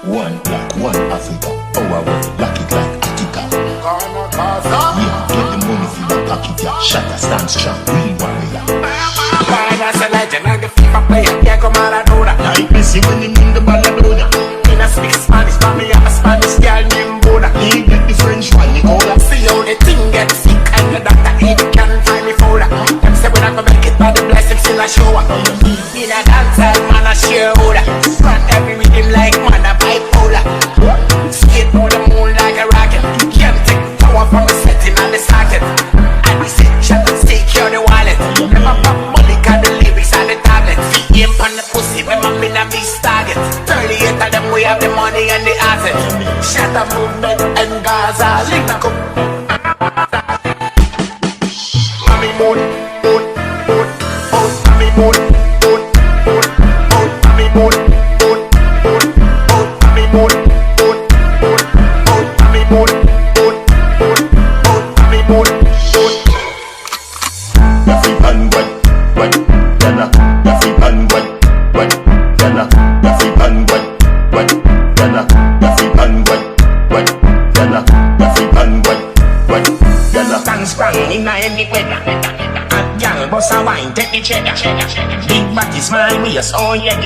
One black, one Africa. Our world, lock it like Attica. Yeah, get the money for your pocket, yeah. Shatter, stand strong, real warrior. That's a legend, like the FIFA player, Diego Maradona. Like Messi when he mean the Maradona. In a speak Spanish, but me have a Spanish girl named Bona. He get the French one, Nicola. See how the thing gets sick and the doctor ain't can't find me folder. Them say we not gonna make it, but the blessings still a shower. In a dancehall, man a shareholder. Front every rhythm like man a bipolar. Skate on the moon like a rocket. Can't take power from the setting and the socket. And we say shut and stay cure the wallet. Remember pop money, got the lyrics and the tablet. Feet aim on the pussy, remember me na me target. 38 of them we have the money and the asset. Shatter movement and Gaza link up. Mommy mood, mood, mood, mood, mommy mood, mood, mood, mood, mommy mood, mood, mood, mood, mommy mood, mood, mood, mood, mommy mood, mood, mood, mood, mommy mood, mood. Yafi pan what, yana. Yafi pan what, yana. Yafi pan what, yana. Yafi pan what, yana. Yafi pan what, yana. Stand strong in any weather. Hot gal, boss a wine, take the cheddar. Big body smile, we a so yeah.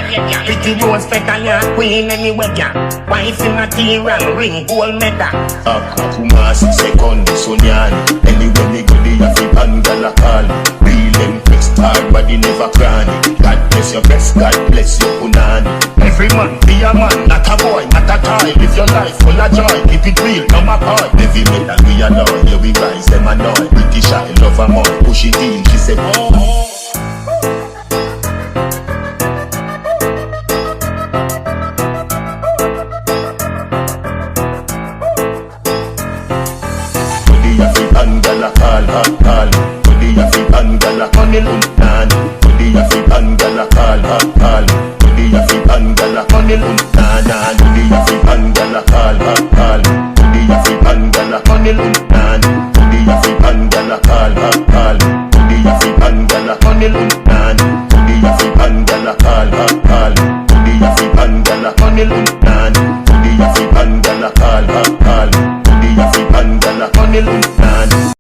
Pretty rose petal, yeah, queen anywhere, yeah. Wife in a T-ram, ring, gold medal. Kumasi second, Sonyani. Anywhere me go, the Yafi pan gala call. Real impressed, hard body never cranny. God bless your best, God bless your punani. Every man be a man, not a boy, not a toy. Live your life full of joy, keep it real, no my boy. Heavy metal we annoy, here we rise, them annoy. British I love her more, push it in, she said oh. Body Yafi pan gala call. Body Yafi pan gala money luntan. Body Yafi pan gala call. Body Yafi pan gala money luntan.